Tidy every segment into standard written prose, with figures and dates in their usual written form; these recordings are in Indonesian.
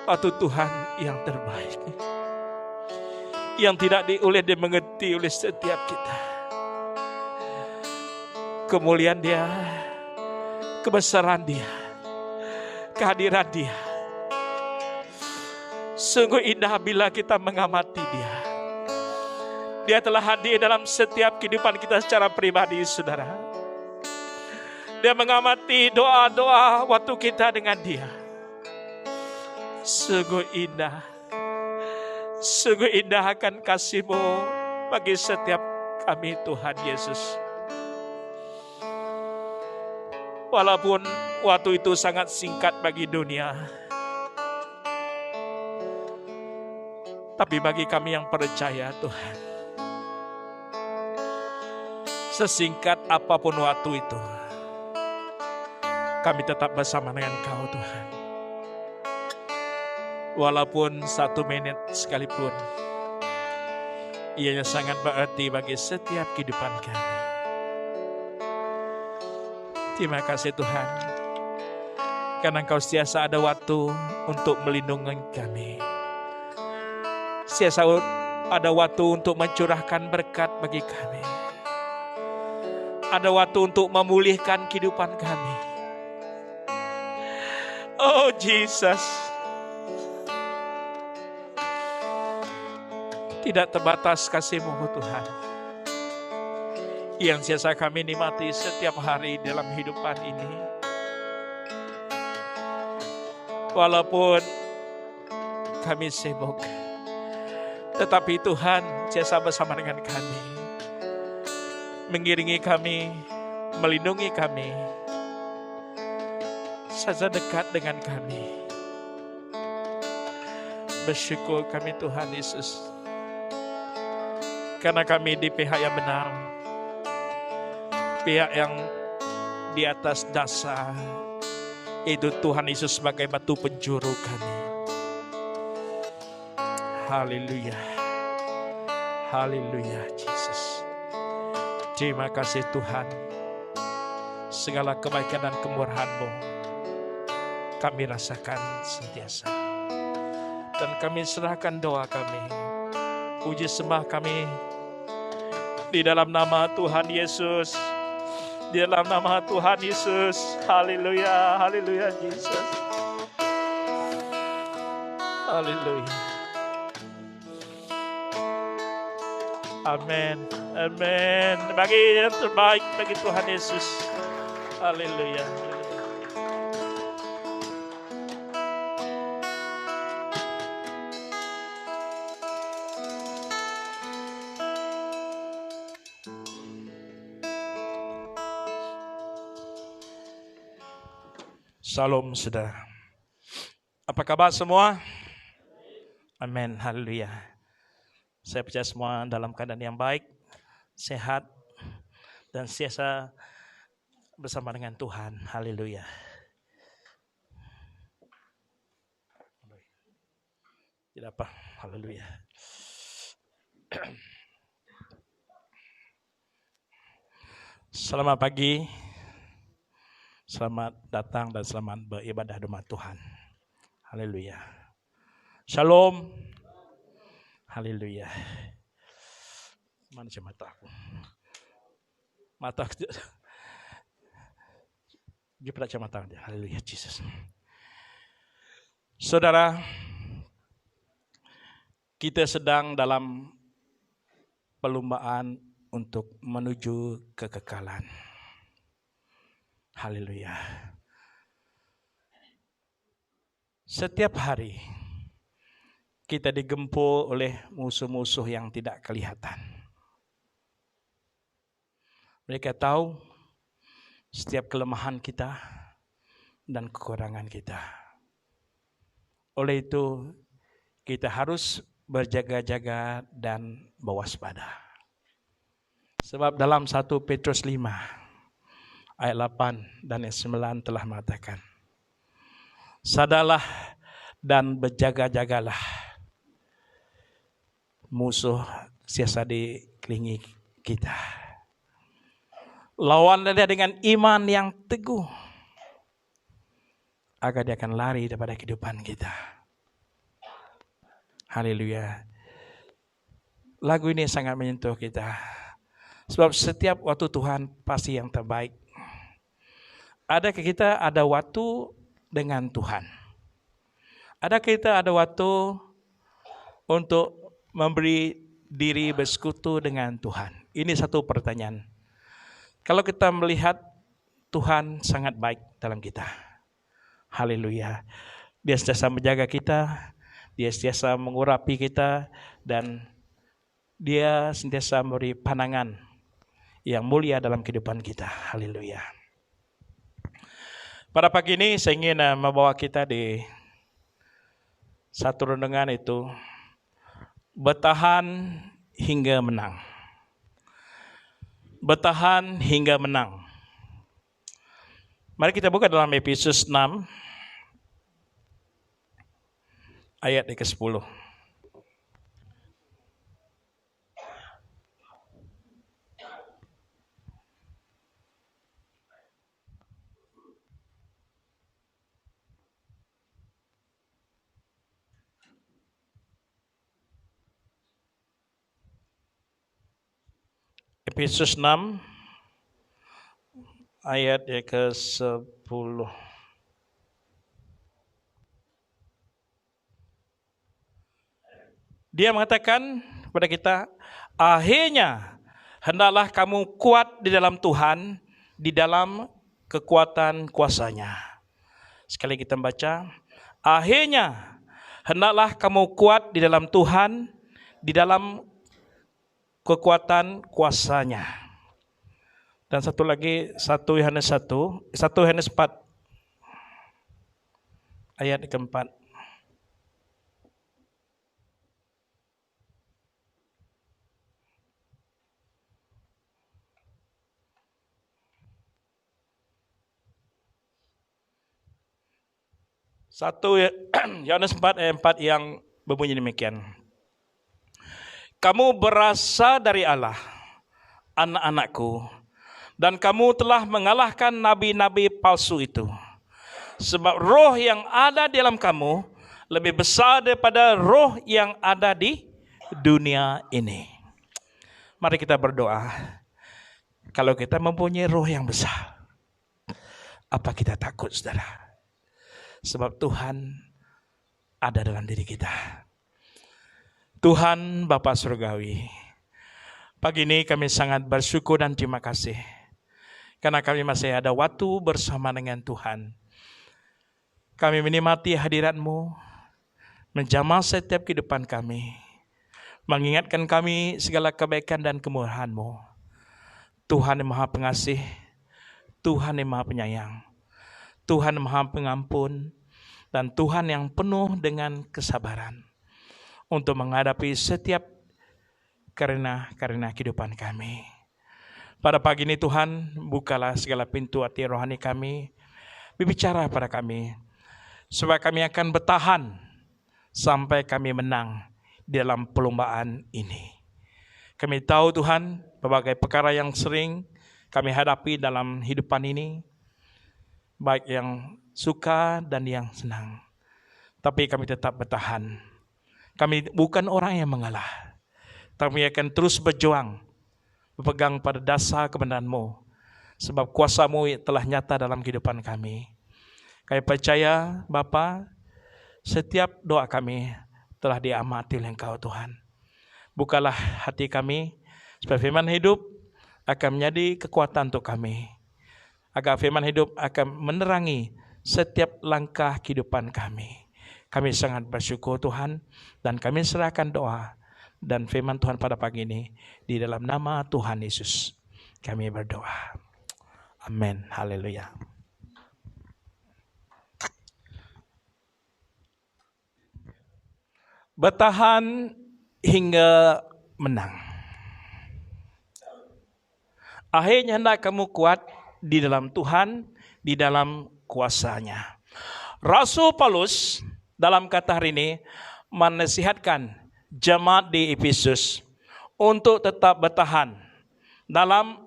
Atau Tuhan yang terbaik, yang tidak oleh dimengerti oleh setiap kita. Kemuliaan Dia, kebesaran Dia, kehadiran Dia. Sungguh indah bila kita mengamati Dia. Dia telah hadir dalam setiap kehidupan kita secara pribadi, saudara. Dia mengamati doa-doa waktu kita dengan Dia. Sungguh indah akan kasih-Mu bagi setiap kami, Tuhan Yesus. Walaupun waktu itu sangat singkat bagi dunia, tapi bagi kami yang percaya, Tuhan, sesingkat apapun waktu itu, kami tetap bersama dengan Kau, Tuhan. Walaupun 1 menit sekalipun, ianya sangat berarti bagi setiap kehidupan kami. Terima kasih Tuhan, karena Engkau sentiasa ada waktu untuk melindungi kami. Sentiasa ada waktu untuk mencurahkan berkat bagi kami. Ada waktu untuk memulihkan kehidupan kami. Oh Jesus, tidak terbatas kasih-Mu Tuhan, yang biasa kami nikmati setiap hari dalam hidupan ini. Walaupun kami sibuk, tetapi Tuhan biasa bersama dengan kami, mengiringi kami, melindungi kami, saja dekat dengan kami. Bersyukur kami Tuhan Yesus, karena kami di pihak yang benar, pihak yang di atas dasar, itu Tuhan Yesus sebagai batu penjuru kami. Haleluya, haleluya Jesus. Terima kasih Tuhan, segala kebaikan dan kemurahan-Mu kami rasakan sentiasa, dan kami serahkan doa kami, puji sembah kami di dalam nama Tuhan Yesus. Di dalam nama Tuhan Yesus. Haleluya, haleluya Jesus. Haleluya. Amin, amin. Bagi yang terbaik bagi Tuhan Yesus. Haleluya. Salam saudara. Apa kabar semua? Amin, haleluya. Saya percaya semua dalam keadaan yang baik, sehat, dan senantiasa bersama dengan Tuhan. Haleluya. Tidak apa, haleluya. Selamat pagi. Selamat datang dan selamat beribadah di rumah Tuhan. Haleluya. Shalom. Haleluya. Mana mataku? Mata dia pada mata dia. Haleluya Jesus. Saudara, kita sedang dalam perlombaan untuk menuju kekekalan. Haleluya. Setiap hari kita digempur oleh musuh-musuh yang tidak kelihatan. Mereka tahu setiap kelemahan kita dan kekurangan kita. Oleh itu, kita harus berjaga-jaga dan berwaspada. Sebab dalam 1 Petrus 5 ayat 8 dan ayat 9 telah mengatakan, sadarlah dan berjaga-jagalah, musuh siasa dikelilingi kita. Lawanlah dia dengan iman yang teguh, agar dia akan lari daripada kehidupan kita. Haleluya. Lagu ini sangat menyentuh kita. Sebab setiap waktu Tuhan pasti yang terbaik. Adakah kita ada waktu dengan Tuhan? Adakah kita ada waktu untuk memberi diri bersekutu dengan Tuhan? Ini satu pertanyaan. Kalau kita melihat Tuhan sangat baik dalam kita. Haleluya. Dia sentiasa menjaga kita, dia sentiasa mengurapi kita, dan dia sentiasa memberi pandangan yang mulia dalam kehidupan kita. Haleluya. Pada pagi ini saya ingin membawa kita di satu renungan, itu bertahan hingga menang. Bertahan hingga menang. Mari kita buka dalam Efesus 6 ayat ke-10. Efesus 6 ayat ke-10. Dia mengatakan kepada kita, akhirnya hendaklah kamu kuat di dalam Tuhan, di dalam kekuatan kuasa-Nya. Sekali kita baca, akhirnya hendaklah kamu kuat di dalam Tuhan, di dalam kekuatan kuasa-Nya. Dan satu lagi, 1 Yohanes 4 ayat ke-4. Yohanes 4 ayat 4 yang berbunyi demikian. Kamu berasal dari Allah, anak-anakku, dan kamu telah mengalahkan nabi-nabi palsu itu. Sebab roh yang ada di dalam kamu lebih besar daripada roh yang ada di dunia ini. Mari kita berdoa. Kalau kita mempunyai roh yang besar, apa kita takut, saudara? Sebab Tuhan ada dalam diri kita. Tuhan Bapa Surgawi, pagi ini kami sangat bersyukur dan terima kasih karena kami masih ada waktu bersama dengan Tuhan. Kami menikmati hadirat-Mu, menjamah setiap kehidupan kami, mengingatkan kami segala kebaikan dan kemurahan-Mu. Tuhan yang Maha Pengasih, Tuhan yang Maha Penyayang, Tuhan yang Maha Pengampun, dan Tuhan yang penuh dengan kesabaran untuk menghadapi setiap karena kehidupan kami. Pada pagi ini Tuhan, bukalah segala pintu hati rohani kami, berbicara pada kami, supaya kami akan bertahan sampai kami menang di dalam perlombaan ini. Kami tahu Tuhan, berbagai perkara yang sering kami hadapi dalam hidupan ini, baik yang suka dan yang senang. Tapi kami tetap bertahan. Kami bukan orang yang mengalah. Kami akan terus berjuang, berpegang pada dasar kebenaran-Mu, sebab kuasa-Mu telah nyata dalam kehidupan kami. Kami percaya Bapa, setiap doa kami telah diamati oleh Engkau Tuhan. Bukalah hati kami, supaya firman hidup akan menjadi kekuatan untuk kami. Agar firman hidup akan menerangi setiap langkah kehidupan kami. Kami sangat bersyukur Tuhan, dan kami serahkan doa dan firman Tuhan pada pagi ini di dalam nama Tuhan Yesus kami berdoa. Amin. Haleluya. Bertahan hingga menang. Akhirnya hendak kamu kuat di dalam Tuhan, di dalam kuasa-Nya. Rasul Paulus dalam kata hari ini menasihatkan jemaat di Efesus untuk tetap bertahan dalam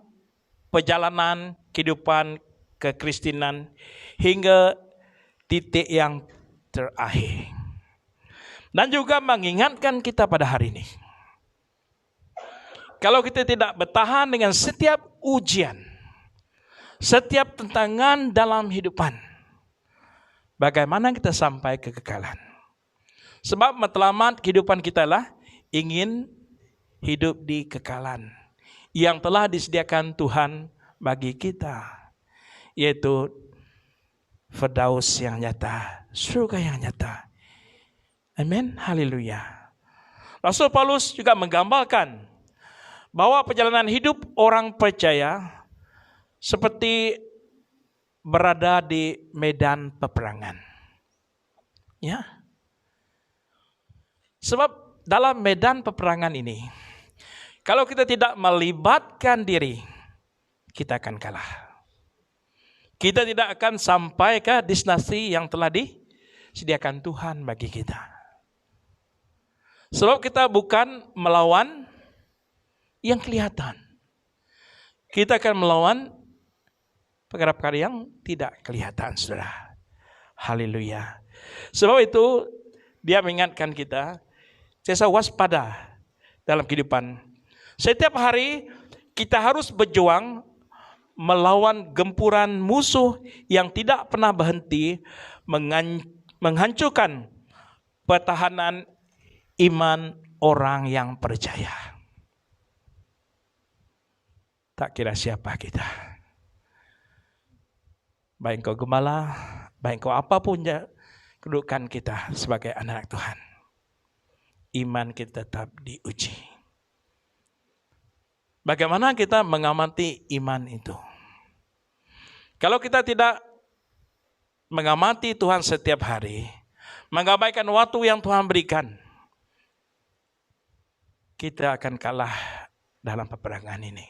perjalanan kehidupan kekristenan hingga titik yang terakhir. Dan juga mengingatkan kita pada hari ini. Kalau kita tidak bertahan dengan setiap ujian, setiap tantangan dalam hidupan, bagaimana kita sampai ke kekekalan? Sebab matlamat kehidupan kita lah ingin hidup di kekekalan yang telah disediakan Tuhan bagi kita, yaitu Firdaus yang nyata, surga yang nyata. Amin, haleluya. Rasul Paulus juga menggambarkan bahwa perjalanan hidup orang percaya seperti berada di medan peperangan. Ya. Sebab dalam medan peperangan ini, kalau kita tidak melibatkan diri, kita akan kalah. Kita tidak akan sampai ke destinasi yang telah disediakan Tuhan bagi kita. Sebab kita bukan melawan yang kelihatan. Kita akan melawan perkara-perkara yang tidak kelihatan, saudara. Haleluya. Sebab itu dia mengingatkan kita, saya waspada dalam kehidupan. Setiap hari kita harus berjuang melawan gempuran musuh yang tidak pernah berhenti menghancurkan pertahanan iman orang yang percaya. Tak kira siapa kita. Baik kau gembala, baik kau apapun kedudukan kita sebagai anak Tuhan. Iman kita tetap diuji. Bagaimana kita mengamati iman itu? Kalau kita tidak mengamati Tuhan setiap hari, mengabaikan waktu yang Tuhan berikan, kita akan kalah dalam peperangan ini.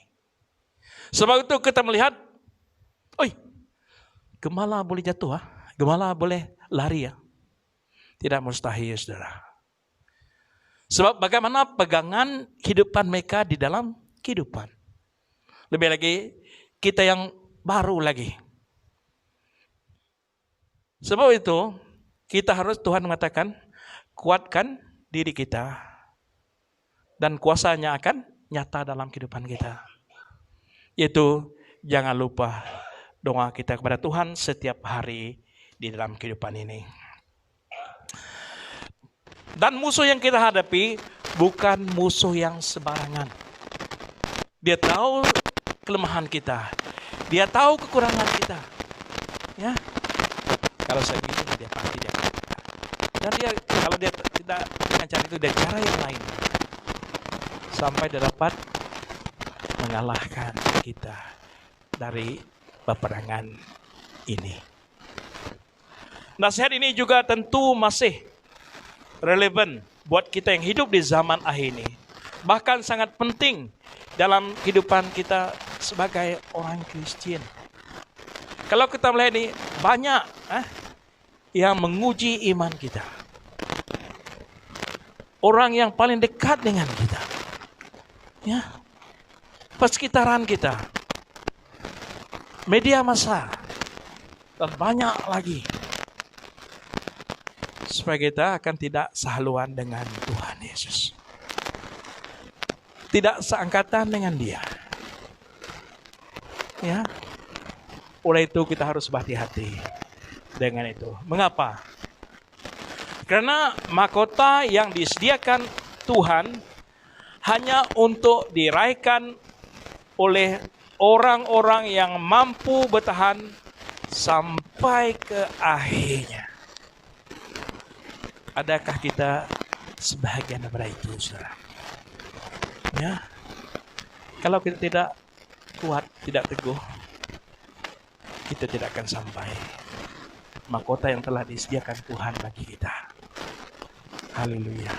Sebab itu kita melihat, gembala boleh jatuh, gembala boleh lari ya. Tidak mustahil, saudara. Sebab bagaimana pegangan kehidupan mereka di dalam kehidupan. Lebih lagi kita yang baru lagi. Sebab itu kita harus, Tuhan mengatakan, kuatkan diri kita dan kuasanya akan nyata dalam kehidupan kita. Yaitu jangan lupa doa kita kepada Tuhan setiap hari di dalam kehidupan ini. Dan musuh yang kita hadapi bukan musuh yang sembarangan. Dia tahu kelemahan kita. Dia tahu kekurangan kita. Ya. Kalau saya bilang dia pasti dia. Dan dia kalau dia tidak dengan cara itu, dia cara yang lain. Sampai dia dapat mengalahkan kita dari peperangan ini. Nasihat ini juga tentu masih relevan buat kita yang hidup di zaman akhir ini. Bahkan sangat penting dalam kehidupan kita sebagai orang Kristen. Kalau kita melihat ini, banyak yang menguji iman kita. Orang yang paling dekat dengan kita. Ya. Persekitaran kita. Media massa. Dan banyak lagi. Supaya kita akan tidak sehaluan dengan Tuhan Yesus. Tidak seangkatan dengan Dia. Ya. Oleh itu kita harus berhati-hati dengan itu. Mengapa? Karena mahkota yang disediakan Tuhan hanya untuk diraihkan oleh orang-orang yang mampu bertahan sampai ke akhirnya. Adakah kita sebahagian daripada itu, saudara? Ya. Kalau kita tidak kuat, tidak teguh, kita tidak akan sampai mahkota yang telah disediakan Tuhan bagi kita. Haleluya.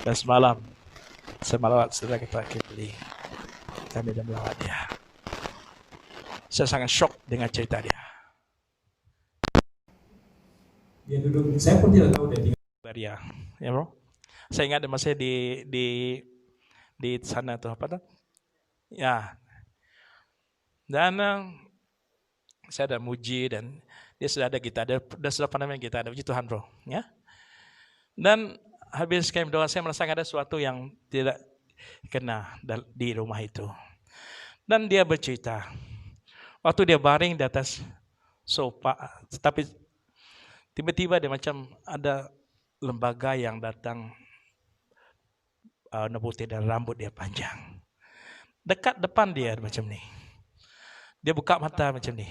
Dan semalam saudara kita Kipli, kami dah melawat dia. Saya sangat shock dengan cerita dia. Dia duduk, saya pun tidak tahu dia tinggal dia, ya bro. Saya ingat masih di sana tuh apa tuh? Ya. Dan saya ada muji dan dia sudah ada kita, sudah pernah main kita, ada puji Tuhan bro, ya. Dan habis kami doa, saya merasakan ada sesuatu yang tidak kena di rumah itu. Dan dia bercerita, waktu dia baring di atas sofa, tapi tiba-tiba dia macam ada lembaga yang datang nebuti dan rambut dia panjang. Dekat depan dia macam ni. Dia buka mata macam ni.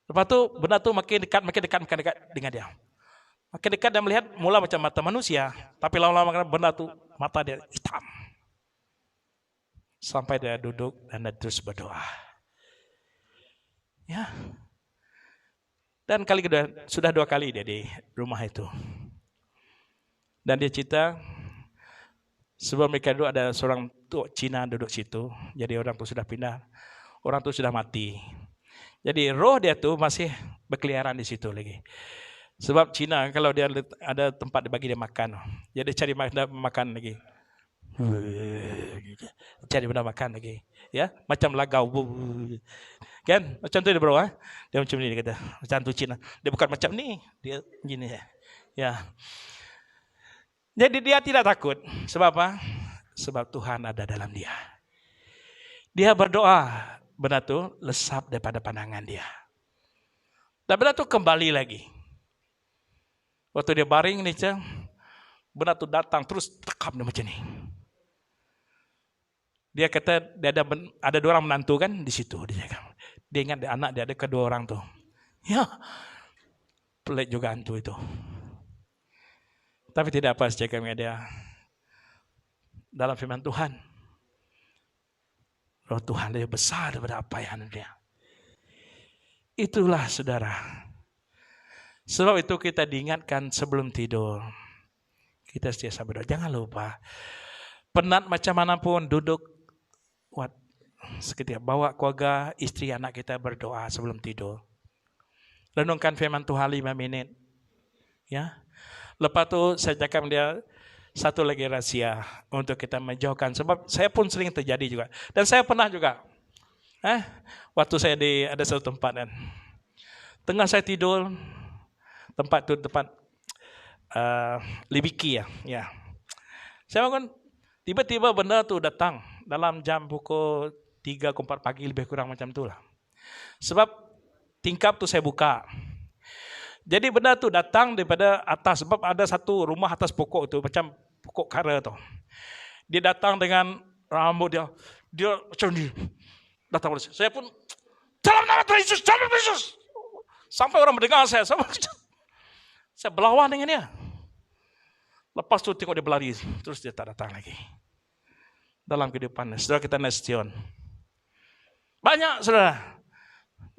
Lepas tu benda tu makin dekat dengan dia. Makin dekat dia melihat mula macam mata manusia, tapi lama-lama benda tu mata dia hitam. Sampai dia duduk dan dia terus berdoa. Ya. Dan kali kedua, sudah 2 kali dia di rumah itu. Dan dia cerita, sebelum mereka duduk ada seorang tok Cina duduk situ. Jadi orang tu sudah pindah, orang tu sudah mati. Jadi roh dia tu masih berkeliaran di situ lagi. Sebab Cina kalau dia ada tempat bagi dia makan, jadi cari makan lagi. Cari benda makan lagi. Ya, macam lagau. Kan? Macam tu dia bro, dia macam ni dia kata. Macam tu Cina. Dia bukan macam ni, dia gini ya. Jadi dia tidak takut. Sebab apa? Sebab Tuhan ada dalam dia. Dia berdoa, benda tu lesap daripada pandangan dia. Dan benda tu kembali lagi. Waktu dia baring ni, benda tu datang terus tekam dia macam ni. Dia kata dia ada 2 orang menantu kan di situ. Dia ingat anak dia ada kedua orang tu. Ya, pelik juga hantu itu. Tapi tidak apa, saya cakap dengan dia. Dalam firman Tuhan, roh Tuhan lebih besar daripada apa yang dia. Itulah saudara. Sebab itu kita diingatkan sebelum tidur. Kita setiap berdoa. Jangan lupa. Penat macam manapun duduk. Seketika bawa keluarga, istri, anak kita berdoa sebelum tidur. Renungkan firman Tuhan 5 minit. Ya. Lepas tu saya cakap dia satu lagi rahsia untuk kita menjauhkan. Sebab saya pun sering terjadi juga. Dan saya pernah juga. Waktu saya ada satu tempat kan. Tengah saya tidur. Tempat tu tempat Libiki ya. Saya bangun, tiba-tiba benda tu datang dalam jam pukul 3 ke 4 pagi lebih kurang macam tu lah. Sebab tingkap tu saya buka. Jadi benda tu datang daripada atas. Sebab ada satu rumah atas pokok tu, macam pokok kara tu. Dia datang dengan rambut dia. Dia macam ni. Datang pada saya. Saya pun, dalam nama Tuhan Yesus, dalam nama Yesus. Sampai orang mendengar saya. Saya berlawan dengan dia. Lepas tu tengok dia berlari. Terus dia tak datang lagi. Dalam kehidupan. Saudara kita Nestion. Banyak saudara.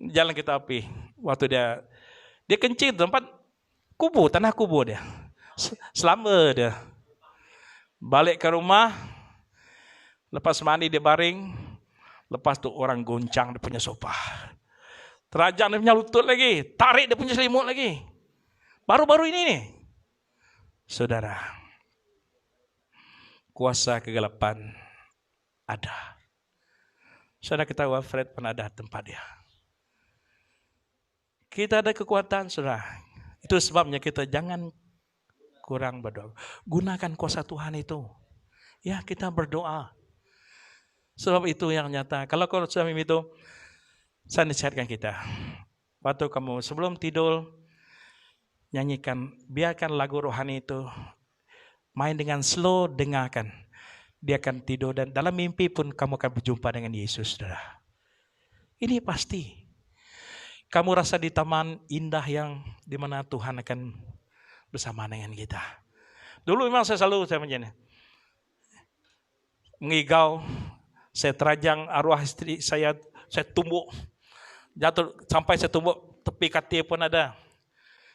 Jalan kita api. Waktu dia kencing tempat kubur. Tanah kubur dia. Selama dia. Balik ke rumah. Lepas mandi dia baring. Lepas tu orang goncang dia punya sofa. Terajang dia punya lutut lagi. Tarik dia punya selimut lagi. Baru-baru ini nih, saudara, kuasa kegelapan ada. Saudara kita Fred pernah ada tempat dia. Kita ada kekuatan, saudara. Itu sebabnya kita jangan kurang berdoa. Gunakan kuasa Tuhan itu. Ya, kita berdoa. Sebab itu yang nyata. Kalau kau sudah itu, saya nasihatkan kita. Waktu kamu sebelum tidur, nyanyikan, biarkan lagu rohani itu main dengan slow, dengarkan. Dia akan tidur dan dalam mimpi pun kamu akan berjumpa dengan Yesus, saudara. Ini pasti. Kamu rasa di taman indah yang di mana Tuhan akan bersama dengan kita. Dulu memang saya macam ni. Mengigau, saya terajang arwah istri saya tumbuk. Jatuh sampai saya tumbuk tepi katil pun ada.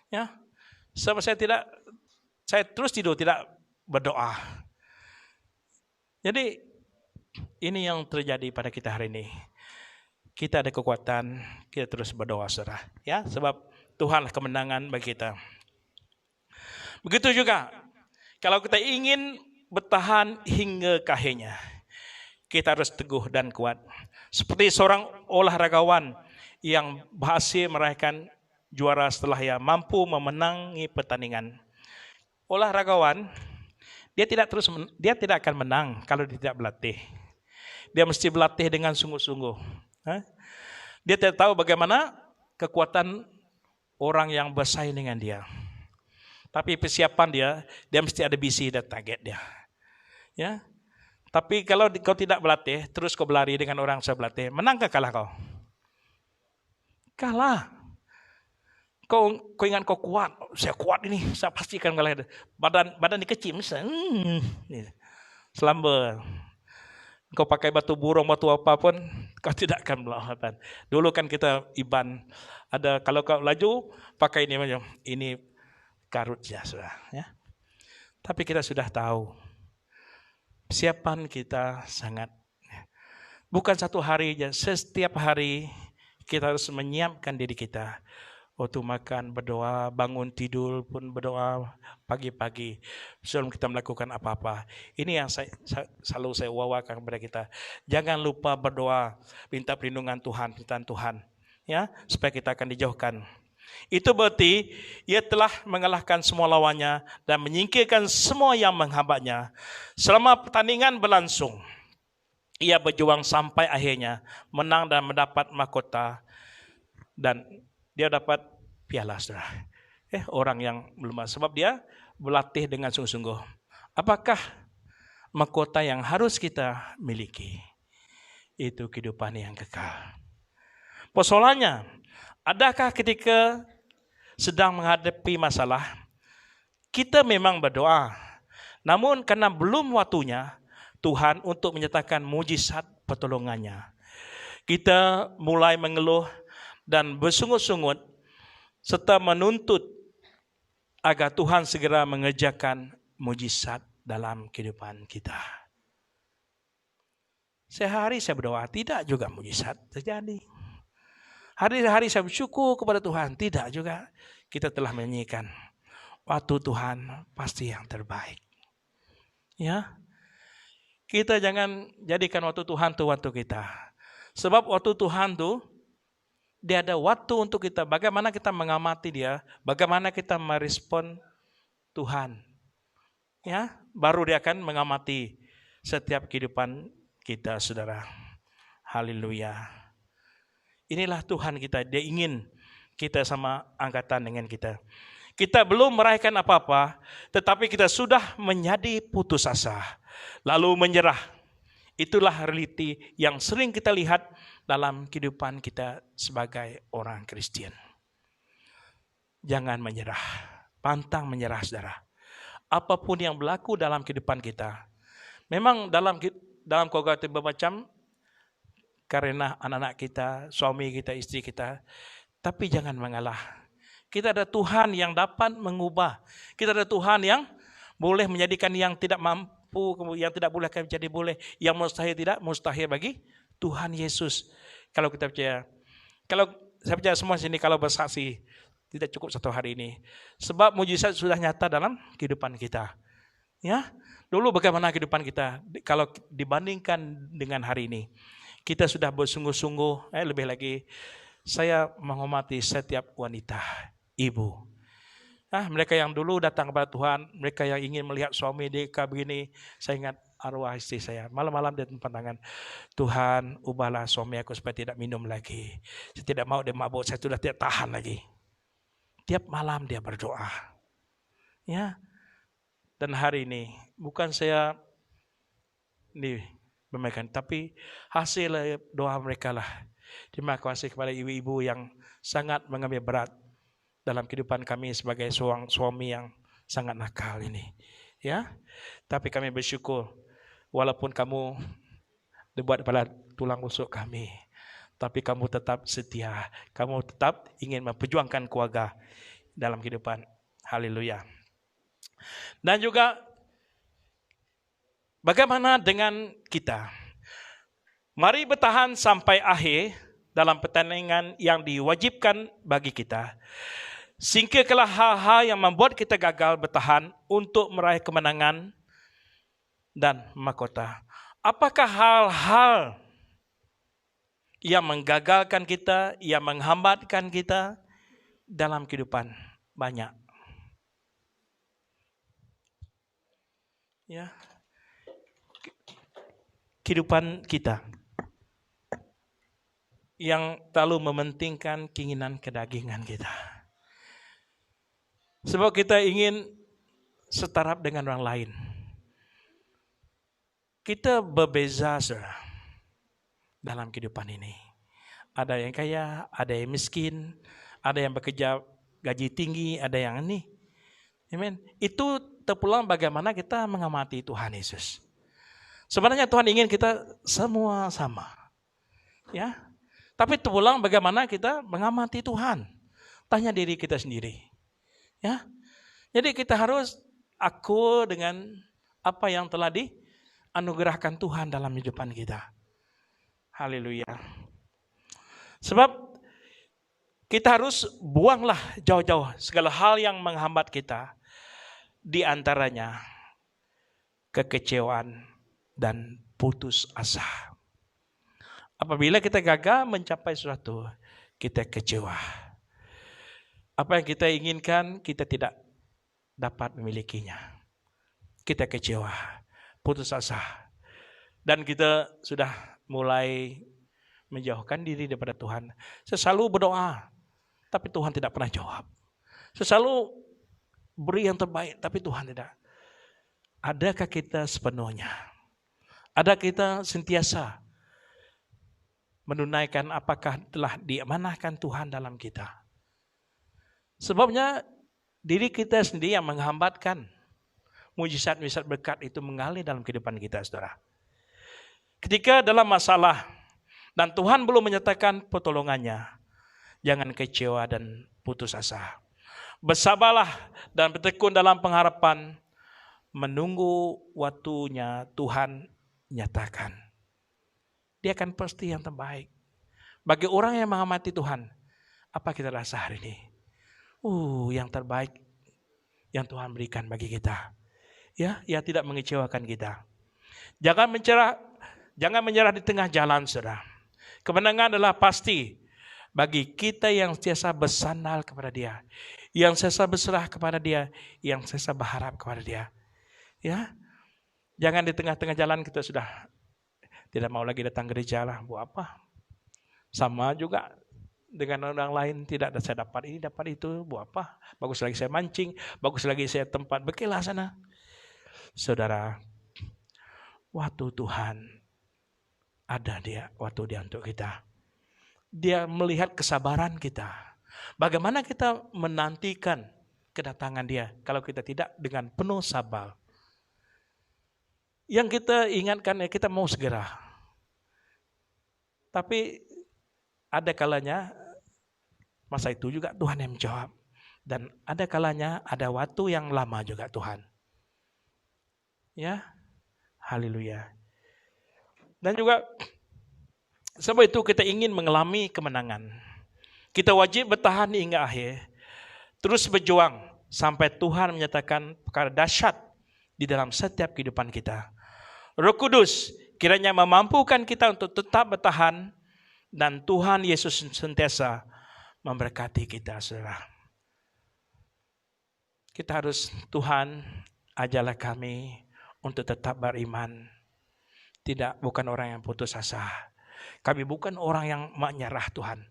Ya. Sebab saya terus tidur, tidak berdoa. Jadi, ini yang terjadi pada kita hari ini. Kita ada kekuatan, kita terus berdoa, saudara. Ya, sebab Tuhanlah kemenangan bagi kita. Begitu juga, kalau kita ingin bertahan hingga ke akhirnya, kita harus teguh dan kuat. Seperti seorang olahragawan yang berhasil meraihkan juara setelah ia mampu memenangi pertandingan. Olahragawan, dia tidak akan menang kalau dia tidak berlatih. Dia mesti berlatih dengan sungguh-sungguh. Dia tidak tahu bagaimana kekuatan orang yang bersaing dengan dia. Tapi persiapan dia mesti ada visi dan target dia. Ya. Tapi kalau kau tidak berlatih, terus kau berlari dengan orang yang berlatih, menang ke kalah kau? Kalah. Kau ingat kau kuat, saya kuat ini, saya pastikan kalah. Badan dikecil, selamba. Kau pakai batu burung, batu apapun, kau tidak akan melawan. Dulu kan kita iban, ada kalau kau laju pakai ini karut ya sudah. Ya. Tapi kita sudah tahu, persiapan kita sangat, bukan satu hari aja, setiap hari kita harus menyiapkan diri kita. Waktu makan berdoa, bangun tidur pun berdoa pagi-pagi sebelum kita melakukan apa-apa. Ini yang selalu saya wawakan kepada kita. Jangan lupa berdoa, minta perlindungan Tuhan, ya, supaya kita akan dijauhkan. Itu berarti ia telah mengalahkan semua lawannya dan menyingkirkan semua yang menghambatnya. Selama pertandingan berlangsung, ia berjuang sampai akhirnya, menang dan mendapat mahkota, dan dia dapat piala, saudara. Orang yang belum, sebab dia berlatih dengan sungguh-sungguh. Apakah mahkota yang harus kita miliki? Itu kehidupan yang kekal. Persoalannya, adakah ketika sedang menghadapi masalah, kita memang berdoa, namun karena belum waktunya Tuhan untuk menyatakan mujizat pertolongannya, kita mulai mengeluh dan bersungut-sungut serta menuntut agar Tuhan segera mengerjakan mujizat dalam kehidupan kita. Sehari saya berdoa, tidak juga mujizat terjadi. Hari-hari saya bersyukur kepada Tuhan, tidak juga. Kita telah menyanyikan, waktu Tuhan pasti yang terbaik. Ya, kita jangan jadikan waktu Tuhan itu waktu kita. Sebab waktu Tuhan itu, dia ada waktu untuk kita, bagaimana kita mengamati dia, bagaimana kita merespon Tuhan. Ya, baru dia akan mengamati setiap kehidupan kita, saudara. Haleluya. Inilah Tuhan kita, dia ingin kita sama angkatan dengan kita. Kita belum meraihkan apa-apa, tetapi kita sudah menjadi putus asa, lalu menyerah. Itulah realiti yang sering kita lihat dalam kehidupan kita sebagai orang Kristen. Jangan menyerah, pantang menyerah, saudara. Apapun yang berlaku dalam kehidupan kita, memang dalam keluarga kita bermacam, karena anak-anak kita, suami kita, istri kita, tapi jangan mengalah. Kita ada Tuhan yang dapat mengubah. Kita ada Tuhan yang boleh menjadikan yang tidak mampu, yang tidak boleh akan menjadi boleh, yang mustahil tidak mustahil bagi Tuhan Yesus. Kalau kita percaya, kalau saya percaya semua sini kalau bersaksi, tidak cukup satu hari ini. Sebab mujizat sudah nyata dalam kehidupan kita. Ya, dulu bagaimana kehidupan kita kalau dibandingkan dengan hari ini? Kita sudah bersungguh-sungguh, lebih lagi saya menghormati setiap wanita, ibu. Mereka yang dulu datang kepada Tuhan, mereka yang ingin melihat suami dia begini, saya ingat arwah istri saya, malam-malam dia tempat tangan, Tuhan ubahlah suami aku supaya tidak minum lagi. Saya tidak mau dia mabuk, saya sudah tidak tahan lagi. Tiap malam dia berdoa. Ya. Dan hari ini, bukan saya memaikan, tapi hasil doa mereka lah. Terima kasih kepada ibu-ibu yang sangat mengambil berat dalam kehidupan kami sebagai seorang suami yang sangat nakal ini. Ya, tapi kami bersyukur walaupun kamu dibuat pada tulang rusuk kami, tapi kamu tetap setia, kamu tetap ingin memperjuangkan keluarga dalam kehidupan. Haleluya. Dan juga bagaimana dengan kita? Mari bertahan sampai akhir dalam pertandingan yang diwajibkan bagi kita. Singkirkanlah hal-hal yang membuat kita gagal bertahan untuk meraih kemenangan dan mahkota. Apakah hal-hal yang menggagalkan kita, yang menghambatkan kita dalam kehidupan? Banyak. Ya, kehidupan kita yang terlalu mementingkan keinginan kedagingan kita. Sebab kita ingin setaraf dengan orang lain. Kita berbeza, saudara, dalam kehidupan ini. Ada yang kaya, ada yang miskin, ada yang bekerja gaji tinggi, ada yang ini. Amen. Itu terpulang bagaimana kita mengamati Tuhan Yesus. Sebenarnya Tuhan ingin kita semua sama. Ya. Tapi terpulang bagaimana kita mengamati Tuhan. Tanya diri kita sendiri. Ya. Jadi kita harus akur dengan apa yang telah dianugerahkan Tuhan dalam kehidupan kita. Haleluya. Sebab kita harus buanglah jauh-jauh segala hal yang menghambat kita. Di antaranya kekecewaan dan putus asa. Apabila kita gagal mencapai sesuatu, kita kecewa. Apa yang kita inginkan, kita tidak dapat memilikinya. Kita kecewa, putus asa. Dan kita sudah mulai menjauhkan diri daripada Tuhan. Saya selalu berdoa, tapi Tuhan tidak pernah jawab. Saya selalu beri yang terbaik, tapi Tuhan tidak. Adakah kita sepenuhnya? Ada kita sentiasa menunaikan apakah telah diamanahkan Tuhan dalam kita? Sebabnya diri kita sendiri yang menghambatkan mujizat-mujizat berkat itu mengalir dalam kehidupan kita, saudara. Ketika dalam masalah dan Tuhan belum menyatakan pertolongannya, jangan kecewa dan putus asa. Bersabarlah dan bertekun dalam pengharapan, menunggu waktunya Tuhan nyatakan. Dia akan pasti yang terbaik. Bagi orang yang mengamati Tuhan, apa kita rasa hari ini? Yang terbaik yang Tuhan berikan bagi kita. Ya, yang tidak mengecewakan kita. Jangan menyerah di tengah jalan, saudara. Kemenangan adalah pasti bagi kita yang sentiasa bersandar kepada Dia, yang sentiasa berserah kepada Dia, yang sentiasa berharap kepada Dia. Ya, jangan di tengah-tengah jalan kita sudah tidak mau lagi datang gereja lah, buat apa? Sama juga dengan orang lain, tidak ada saya dapat ini, dapat itu, buat apa? Bagus lagi saya mancing, bagus lagi saya tempat berkelah sana. Saudara, waktu Tuhan ada waktu Dia untuk kita. Dia melihat kesabaran kita. Bagaimana kita menantikan kedatangan Dia kalau kita tidak dengan penuh sabar. Yang kita ingatkan kita mau segera. Tapi ada kalanya masa itu juga Tuhan yang menjawab. Dan ada kalanya ada waktu yang lama juga Tuhan. Ya, haleluya. Dan juga sebab itu kita ingin mengalami kemenangan. Kita wajib bertahan hingga akhir. Terus berjuang sampai Tuhan menyatakan perkara dahsyat di dalam setiap kehidupan kita. Roh Kudus kiranya memampukan kita untuk tetap bertahan. Dan Tuhan Yesus sentiasa memberkati kita, saudara. Kita harus, Tuhan ajarlah kami untuk tetap beriman. Bukan orang yang putus asa. Kami bukan orang yang menyerah, Tuhan,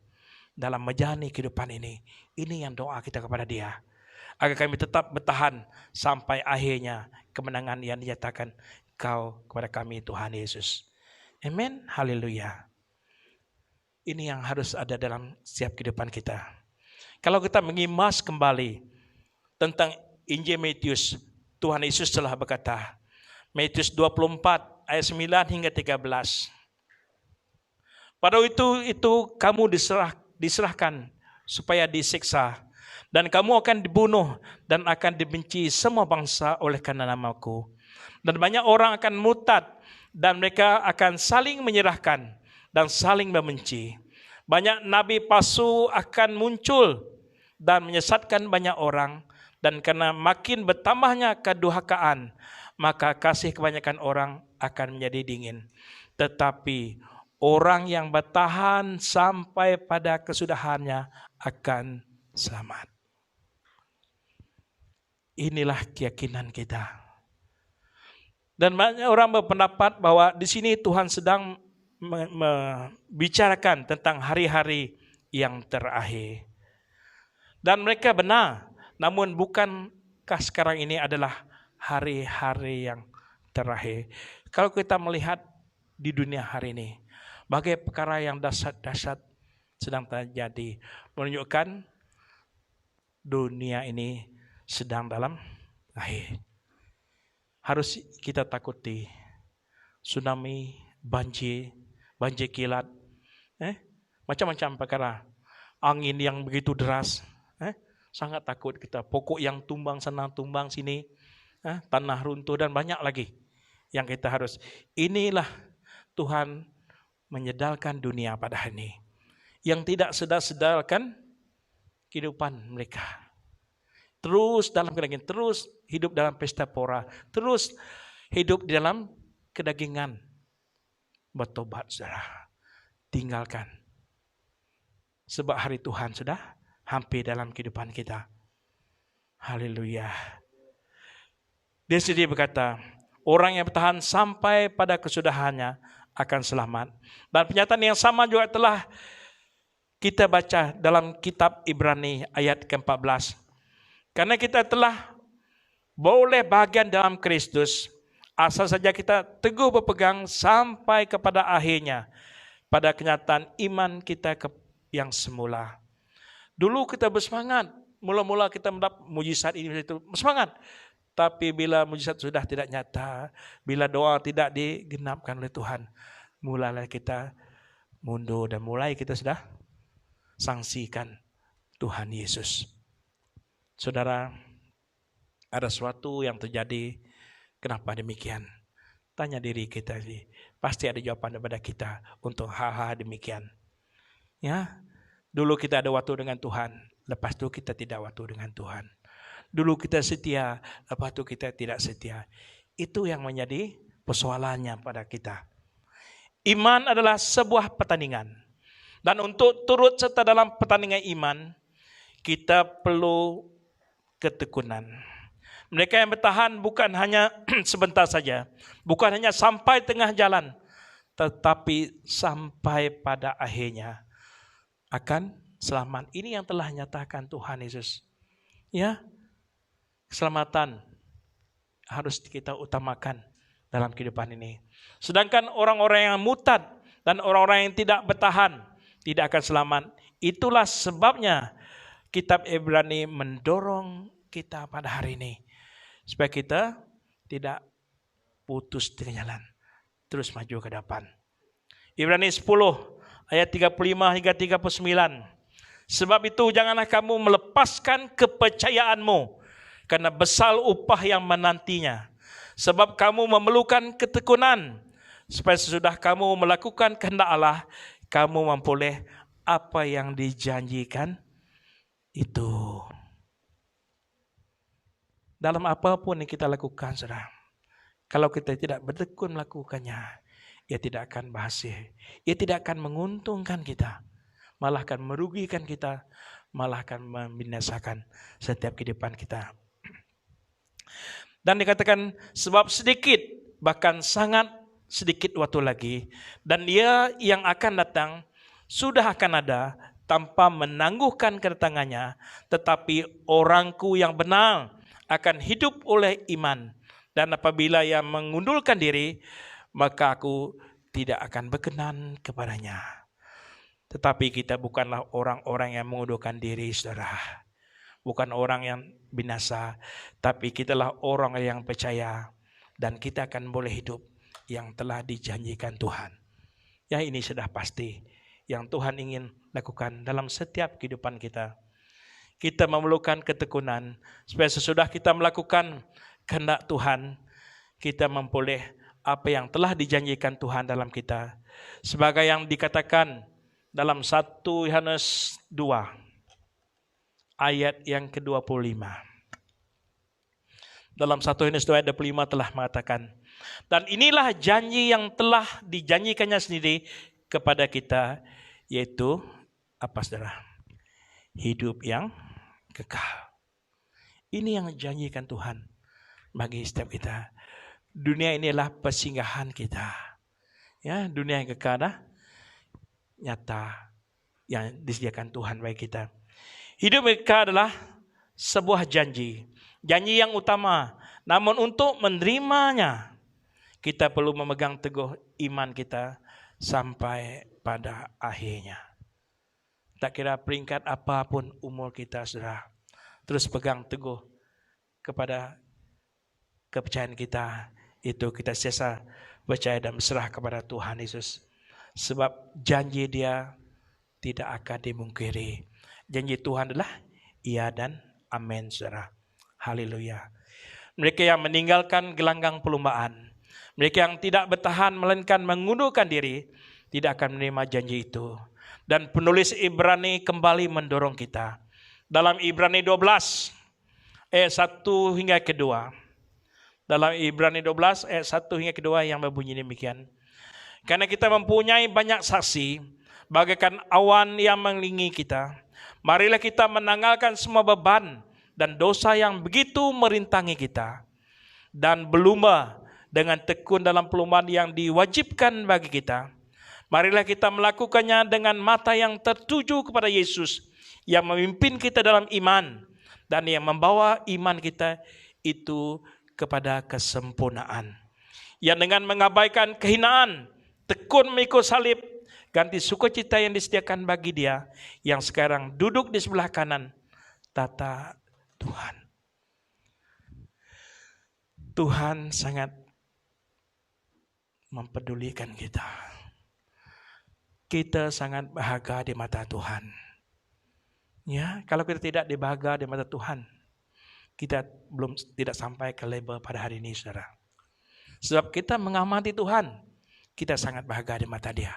dalam menjalani kehidupan ini. Ini yang doa kita kepada Dia. Agar kami tetap bertahan sampai akhirnya kemenangan yang dinyatakan Kau kepada kami, Tuhan Yesus. Amin. Haleluya. Ini yang harus ada dalam setiap kehidupan kita. Kalau kita mengimas kembali tentang Injil Matius, Tuhan Yesus telah berkata, Matius 24 ayat 9 hingga 13. Pada itu kamu diserahkan supaya disiksa, dan kamu akan dibunuh dan akan dibenci semua bangsa oleh karena namaku. Dan banyak orang akan murtad dan mereka akan saling menyerahkan dan saling membenci. Banyak nabi palsu akan muncul dan menyesatkan banyak orang. Dan karena makin bertambahnya kedurhakaan, maka kasih kebanyakan orang akan menjadi dingin. Tetapi orang yang bertahan sampai pada kesudahannya akan selamat. Inilah keyakinan kita. Dan banyak orang berpendapat bahwa di sini Tuhan sedang membicarakan tentang hari-hari yang terakhir. Dan mereka benar, namun bukankah sekarang ini adalah hari-hari yang terakhir? Kalau kita melihat di dunia hari ini, bagai perkara yang dahsyat-dahsyat sedang terjadi, menunjukkan dunia ini sedang dalam akhir. Harus kita takuti tsunami, banjir kilat, macam-macam perkara. Angin yang begitu deras, sangat takut kita. Pokok yang tumbang sana, tumbang sini, tanah runtuh dan banyak lagi yang kita harus. Inilah Tuhan menyedarkan dunia pada hari ini. Yang tidak sedar-sedarkan kehidupan mereka. Terus dalam kedagingan, terus hidup dalam pesta pora, terus hidup di dalam kedagingan. Bertobat, saudara. Tinggalkan. Sebab hari Tuhan sudah hampir dalam kehidupan kita. Haleluya. Dia sendiri berkata, orang yang bertahan sampai pada kesudahannya akan selamat. Dan pernyataan yang sama juga telah kita baca dalam kitab Ibrani ayat ke-14. Karena kita telah boleh bahagian dalam Kristus, asal saja kita teguh berpegang sampai kepada akhirnya, pada kenyataan iman kita yang semula. Dulu kita bersemangat, mula-mula kita mendapat mujizat ini itu bersemangat. Tapi bila mujizat sudah tidak nyata, bila doa tidak digenapkan oleh Tuhan, mulailah kita mundur dan mulai kita sudah sanksikan Tuhan Yesus. Saudara, ada sesuatu yang terjadi. Kenapa demikian? Tanya diri kita ini. Pasti ada jawaban daripada kita untuk hal-hal demikian. Ya, dulu kita ada waktu dengan Tuhan, lepas itu kita tidak waktu dengan Tuhan. Dulu kita setia, lepas itu kita tidak setia. Itu yang menjadi persoalannya pada kita. Iman adalah sebuah pertandingan. Dan untuk turut serta dalam pertandingan iman, kita perlu ketekunan. Mereka yang bertahan bukan hanya sebentar saja, bukan hanya sampai tengah jalan, tetapi sampai pada akhirnya akan selamat. Ini yang telah nyatakan Tuhan Yesus. Ya, keselamatan harus kita utamakan dalam kehidupan ini. Sedangkan orang-orang yang murtad dan orang-orang yang tidak bertahan tidak akan selamat. Itulah sebabnya kitab Ibrani mendorong kita pada hari ini supaya kita tidak putus di jalan, terus maju ke depan. Ibrani 10 ayat 35 hingga 39. Sebab itu janganlah kamu melepaskan kepercayaanmu, karena besar upah yang menantinya. Sebab kamu memerlukan ketekunan, supaya sesudah kamu melakukan kehendak Allah, kamu memperoleh apa yang dijanjikan itu. Dalam apapun yang kita lakukan, saudara, kalau kita tidak bertekun melakukannya, ia tidak akan berhasil. Ia tidak akan menguntungkan kita, malah akan merugikan kita, malah akan membinasakan setiap kehidupan kita. Dan dikatakan sebab sedikit, bahkan sangat sedikit waktu lagi, dan dia yang akan datang sudah akan ada tanpa menangguhkan kedatangannya, tetapi orangku yang benar akan hidup oleh iman. Dan apabila ia mengundurkan diri, maka aku tidak akan berkenan kepadanya. Tetapi kita bukanlah orang-orang yang mengundurkan diri, saudara. Bukan orang yang binasa, tapi kitalah orang yang percaya. Dan kita akan boleh hidup yang telah dijanjikan Tuhan. Ya, ini sudah pasti yang Tuhan ingin lakukan dalam setiap kehidupan kita. Kita memerlukan ketekunan supaya sesudah kita melakukan kehendak Tuhan, kita memperoleh apa yang telah dijanjikan Tuhan dalam kita. Sebagai yang dikatakan dalam 1 Yohanes 2 ayat yang ke-25. Dalam 1 Yohanes 2 ayat 25 telah mengatakan, dan inilah janji yang telah dijanjikannya sendiri kepada kita, yaitu apa, saudara? Hidup yang kekal. Ini yang dijanjikan Tuhan bagi setiap kita. dunia inilah persinggahan kita. Ya, dunia yang kekal nyata yang disediakan Tuhan bagi kita. Hidup kekal adalah sebuah janji yang utama. Namun untuk menerimanya, kita perlu memegang teguh iman kita sampai pada akhirnya. Tak kira peringkat apapun umur kita, saudara, terus pegang teguh kepada kepercayaan kita. Itu kita sesa percaya dan berserah kepada Tuhan Yesus. Sebab janji Dia tidak akan dimungkiri. Janji Tuhan adalah iya dan amin, saudara. Haleluya. Mereka yang meninggalkan gelanggang perlombaan, mereka yang tidak bertahan melainkan mengundurkan diri, tidak akan menerima janji itu. Dan penulis Ibrani kembali mendorong kita. Dalam Ibrani 12 ayat 1 hingga kedua. Dalam Ibrani 12 ayat 1 hingga kedua yang berbunyi demikian. Karena kita mempunyai banyak saksi, bagaikan awan yang mengelilingi kita, marilah kita menanggalkan semua beban dan dosa yang begitu merintangi kita, dan berlumba dengan tekun dalam perlombaan yang diwajibkan bagi kita. Marilah kita melakukannya dengan mata yang tertuju kepada Yesus, yang memimpin kita dalam iman, dan yang membawa iman kita itu kepada kesempurnaan. Yang dengan mengabaikan kehinaan, tekun mengikut salib, ganti sukacita yang disediakan bagi Dia, yang sekarang duduk di sebelah kanan tata Tuhan. Tuhan sangat mempedulikan kita. Kita sangat bahagia di mata Tuhan. Ya, kalau kita tidak dibahagia di mata Tuhan, kita tidak sampai ke level pada hari ini, saudara. Sebab kita mengamati Tuhan, kita sangat bahagia di mata Dia.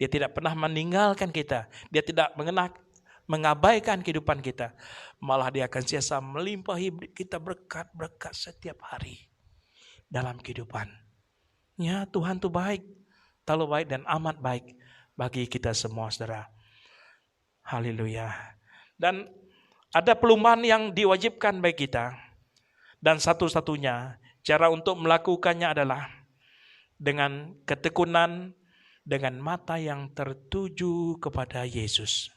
Dia tidak pernah meninggalkan kita. Dia tidak mengabaikan kehidupan kita. Malah Dia akan senantiasa melimpahi kita berkat-berkat setiap hari dalam kehidupan. Ya, Tuhan itu baik, terlalu baik dan amat baik bagi kita semua, saudara. Haleluya. Dan ada perlombaan yang diwajibkan bagi kita. Dan satu-satunya cara untuk melakukannya adalah dengan ketekunan, dengan mata yang tertuju kepada Yesus.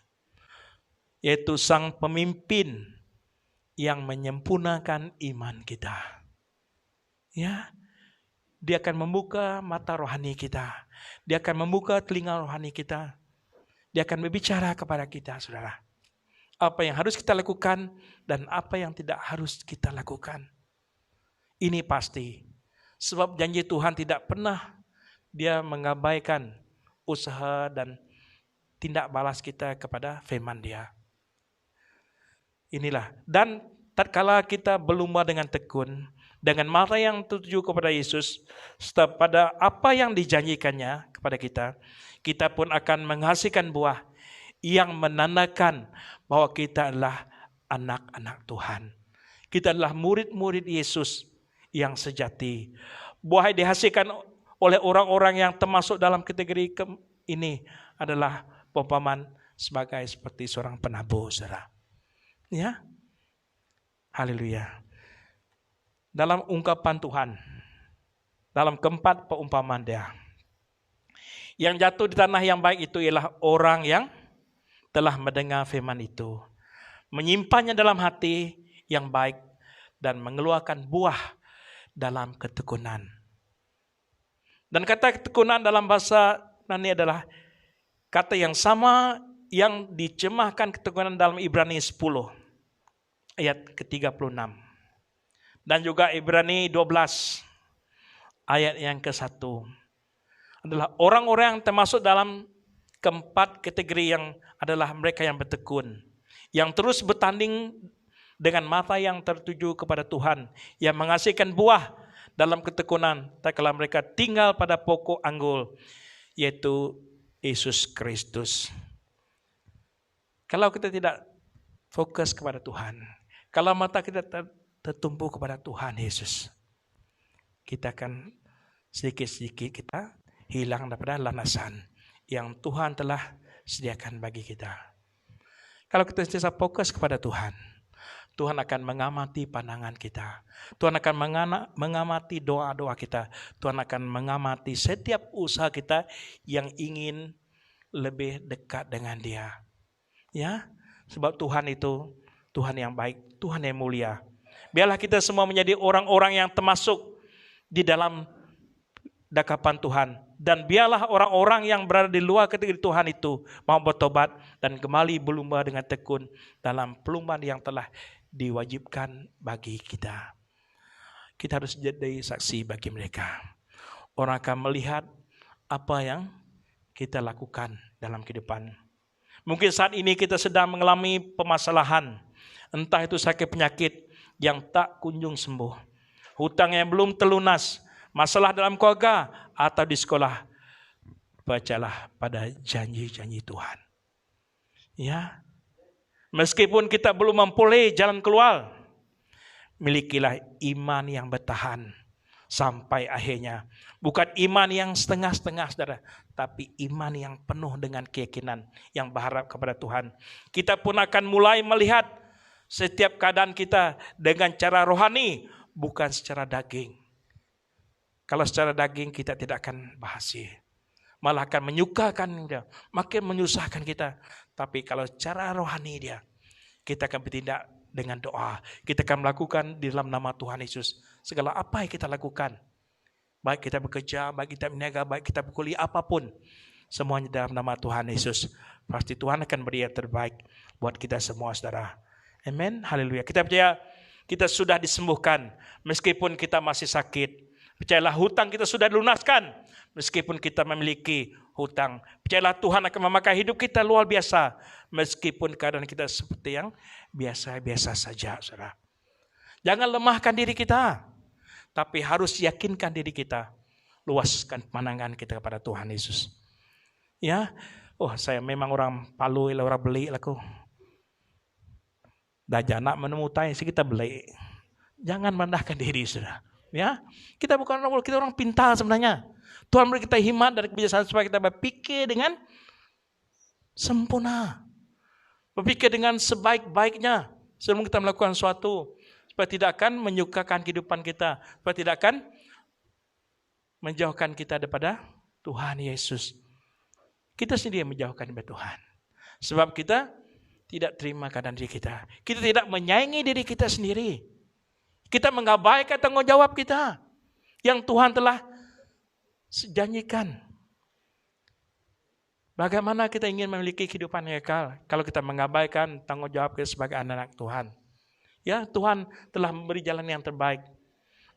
Yaitu sang pemimpin yang menyempurnakan iman kita. Ya, Dia akan membuka mata rohani kita. Dia akan membuka telinga rohani kita. Dia akan berbicara kepada kita, saudara. Apa yang harus kita lakukan dan apa yang tidak harus kita lakukan. Ini pasti. Sebab janji Tuhan tidak pernah Dia mengabaikan usaha dan tindak balas kita kepada firman Dia. Inilah. Dan tatkala kita berlumba dengan tekun, dengan mata yang tertuju kepada Yesus, serta pada apa yang dijanjikannya kepada kita, kita pun akan menghasilkan buah yang menandakan bahwa kita adalah anak-anak Tuhan. Kita adalah murid-murid Yesus yang sejati. Buah yang dihasilkan oleh orang-orang yang termasuk dalam kategori ini adalah perumpamaan seperti seorang penabur, saudara. Ya, haleluya. Dalam ungkapan Tuhan, dalam keempat perumpamaan Dia, yang jatuh di tanah yang baik itu ialah orang yang telah mendengar firman itu, menyimpannya dalam hati yang baik dan mengeluarkan buah dalam ketekunan. Dan kata ketekunan dalam bahasa Yunani adalah kata yang sama yang dicemahkan ketekunan dalam Ibrani 10 ayat ke-36. Dan juga Ibrani 12 ayat yang ke-1. Adalah orang-orang yang termasuk dalam keempat kategori yang adalah mereka yang bertekun. Yang terus bertanding dengan mata yang tertuju kepada Tuhan. Yang menghasilkan buah dalam ketekunan. Tatkala mereka tinggal pada pokok anggur. Yaitu Yesus Kristus. Kalau kita tidak fokus kepada Tuhan. Kalau mata kita tertumpu kepada Tuhan Yesus, kita akan sedikit-sedikit kita hilang daripada landasan yang Tuhan telah sediakan bagi kita. Kalau kita sentiasa fokus kepada Tuhan, Tuhan akan mengamati pandangan kita. Tuhan akan mengamati doa-doa kita. Tuhan akan mengamati setiap usaha kita yang ingin lebih dekat dengan Dia. Ya, sebab Tuhan itu Tuhan yang baik, Tuhan yang mulia. Biarlah kita semua menjadi orang-orang yang termasuk di dalam dakapan Tuhan. Dan biarlah orang-orang yang berada di luar kategori Tuhan itu mau bertobat dan kembali berlumba dengan tekun dalam perlumbaan yang telah diwajibkan bagi kita. Kita harus jadi saksi bagi mereka. Orang akan melihat apa yang kita lakukan dalam kehidupan. Mungkin saat ini kita sedang mengalami permasalahan. Entah itu sakit penyakit yang tak kunjung sembuh, hutang yang belum terlunas, masalah dalam keluarga atau di sekolah. Bacalah pada janji-janji Tuhan. Ya, meskipun kita belum memperoleh jalan keluar, milikilah iman yang bertahan sampai akhirnya. Bukan iman yang setengah-setengah, saudara, tapi iman yang penuh dengan keyakinan yang berharap kepada Tuhan. Kita pun akan mulai melihat setiap keadaan kita dengan cara rohani, bukan secara daging. Kalau secara daging kita tidak akan berhasil, malah akan menyukakan dia, makin menyusahkan kita. Tapi kalau cara rohani dia, kita akan bertindak dengan doa. Kita akan melakukan di dalam nama Tuhan Yesus segala apa yang kita lakukan. Baik kita bekerja, baik kita berniaga, baik kita berkuliah, apapun, semuanya dalam nama Tuhan Yesus. Pasti Tuhan akan beri yang terbaik buat kita semua, saudara. Amin, haleluya. Kita percaya kita sudah disembuhkan meskipun kita masih sakit. Percayalah hutang kita sudah dilunaskan meskipun kita memiliki hutang. Percayalah Tuhan akan memakai hidup kita luar biasa meskipun keadaan kita seperti yang biasa-biasa saja, saudara. Jangan lemahkan diri kita, tapi harus yakinkan diri kita. Luaskan pandangan kita kepada Tuhan Yesus. Ya, saya memang orang Palu, orang beli laku. Dah janak menemutai sih kita beli. Jangan merendahkan diri, saudara. Ya, kita bukan orang, kita orang pintar sebenarnya. Tuhan beri kita hikmat dari kebijaksanaan supaya kita berpikir dengan sempurna, berpikir dengan sebaik-baiknya sebelum kita melakukan sesuatu, supaya tidak akan menyukakan kehidupan kita, supaya tidak akan menjauhkan kita daripada Tuhan Yesus. Kita sendiri yang menjauhkan dari Tuhan, sebab kita tidak terima keadaan diri kita. Kita tidak menyayangi diri kita sendiri. Kita mengabaikan tanggung jawab kita yang Tuhan telah janjikan. Bagaimana kita ingin memiliki kehidupan yang kekal kalau kita mengabaikan tanggung jawab kita sebagai anak-anak Tuhan? Ya, Tuhan telah memberi jalan yang terbaik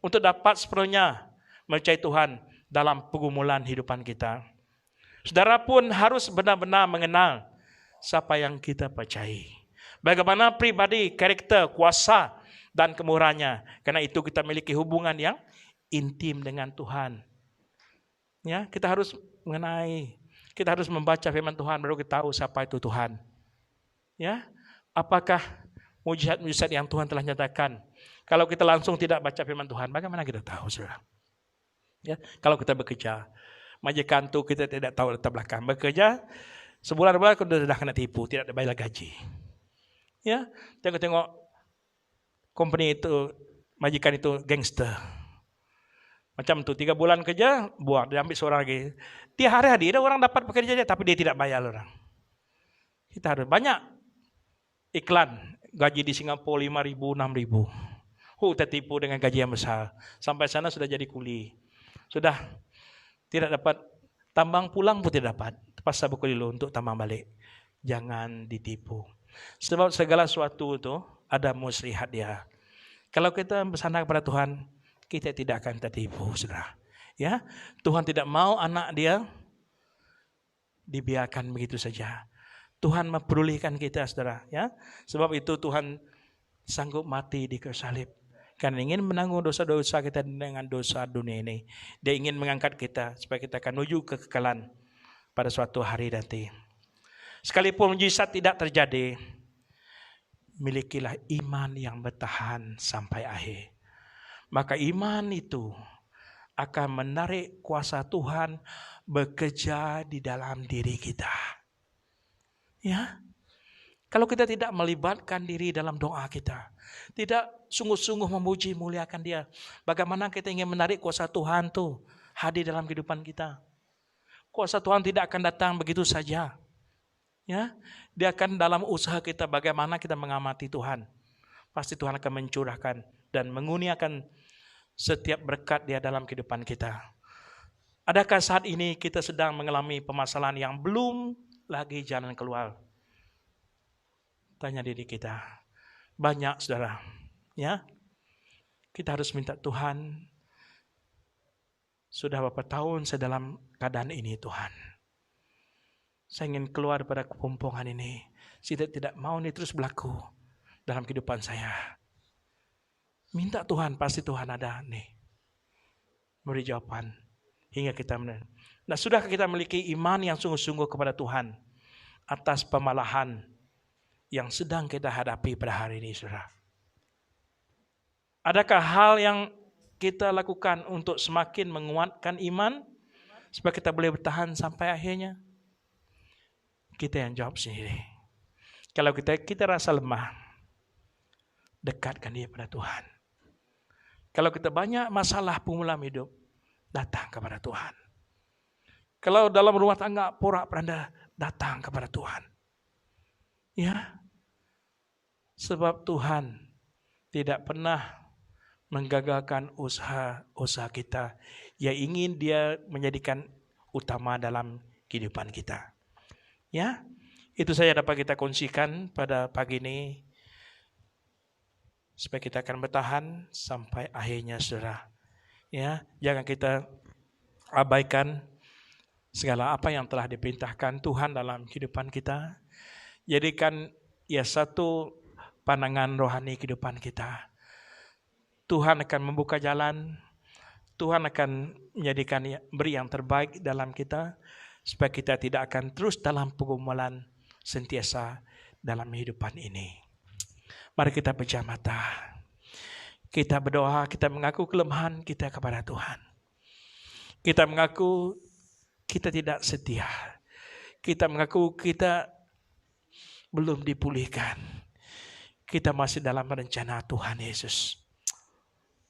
untuk dapat sepenuhnya mencari Tuhan dalam pergumulan kehidupan kita. Saudara pun harus benar-benar mengenal siapa yang kita percayai. Bagaimana pribadi, karakter, kuasa dan kemurahannya. Karena itu kita memiliki hubungan yang intim dengan Tuhan. Ya, kita harus mengenai, kita harus membaca firman Tuhan baru kita tahu siapa itu Tuhan. Ya, apakah mujizat-mujizat yang Tuhan telah nyatakan? Kalau kita langsung tidak baca firman Tuhan, bagaimana kita tahu, saudara? Ya, kalau kita bekerja, majikan tu kita tidak tahu latar belakang. Bekerja sebulan-bulan kita sudah kena tipu, tidak dibayar gaji. Ya, tengok-tengok company itu, majikan itu gangster. Macam tu 3 bulan kerja, buang, dia ambil seorang lagi. Dia hari-hari ada orang dapat bekerja dia, tapi dia tidak bayar orang. Kita harus banyak iklan gaji di Singapura 5,000, 6,000. Tertipu dengan gaji yang besar. Sampai sana sudah jadi kuli. Sudah tidak dapat tambang, pulang pun tidak dapat. Terpaksa berkuli dulu untuk tambang balik. Jangan ditipu. Sebab segala sesuatu itu ada muslihat dia. Kalau kita bersandar kepada Tuhan, kita tidak akan tertipu, saudara. Ya, Tuhan tidak mau anak dia dibiarkan begitu saja. Tuhan mempedulikan kita, saudara. Ya, sebab itu Tuhan sanggup mati di kayu salib. Karena ingin menanggung dosa-dosa kita dengan dosa dunia ini. Dia ingin mengangkat kita supaya kita akan menuju kekekalan pada suatu hari nanti. Sekalipun mujizat tidak terjadi, milikilah iman yang bertahan sampai akhir. Maka iman itu akan menarik kuasa Tuhan bekerja di dalam diri kita. Ya, Kalau kita tidak melibatkan diri dalam doa kita, tidak sungguh-sungguh memuji muliakan Dia, bagaimana kita ingin menarik kuasa Tuhan tuh hadir dalam kehidupan kita? Kuasa Tuhan tidak akan datang begitu saja. Ya, Dia akan dalam usaha kita bagaimana kita mengamati Tuhan. Pasti Tuhan akan mencurahkan dan mengurniakan setiap berkat Dia dalam kehidupan kita. Adakah saat ini kita sedang mengalami permasalahan yang belum lagi jalan keluar? Tanya diri kita. Banyak saudara. Ya, kita harus minta Tuhan. Sudah beberapa tahun saya dalam keadaan ini Tuhan. Saya ingin keluar pada kepompongan ini. Saya tidak mau ini terus berlaku dalam kehidupan saya. Minta Tuhan, pasti Tuhan ada nih. Beri jawaban. Hingga kita menang. Nah, sudahkah kita memiliki iman yang sungguh-sungguh kepada Tuhan atas pemalahan yang sedang kita hadapi pada hari ini, saudara? Adakah hal yang kita lakukan untuk semakin menguatkan iman supaya kita boleh bertahan sampai akhirnya? Kita yang jawab sendiri. Kalau kita rasa lemah, dekatkan dia pada Tuhan. Kalau kita banyak masalah permulaan hidup, datang kepada Tuhan. Kalau dalam rumah tangga porak-poranda, datang kepada Tuhan. Ya, sebab Tuhan tidak pernah menggagalkan usaha kita yang ingin Dia menjadikan utama dalam kehidupan kita. Ya, itu saja dapat kita kongsikan pada pagi ini supaya kita akan bertahan sampai akhirnya, saudara. Ya, jangan kita abaikan segala apa yang telah diperintahkan Tuhan dalam kehidupan kita. Jadikan ya satu pandangan rohani kehidupan kita. Tuhan akan membuka jalan. Tuhan akan menjadikan beri yang terbaik dalam kita. Supaya kita tidak akan terus dalam pergumulan sentiasa dalam kehidupan ini. Mari kita pejam mata. Kita berdoa, kita mengaku kelemahan kita kepada Tuhan. Kita mengaku kita tidak setia. Kita mengaku kita belum dipulihkan. Kita masih dalam rencana Tuhan Yesus.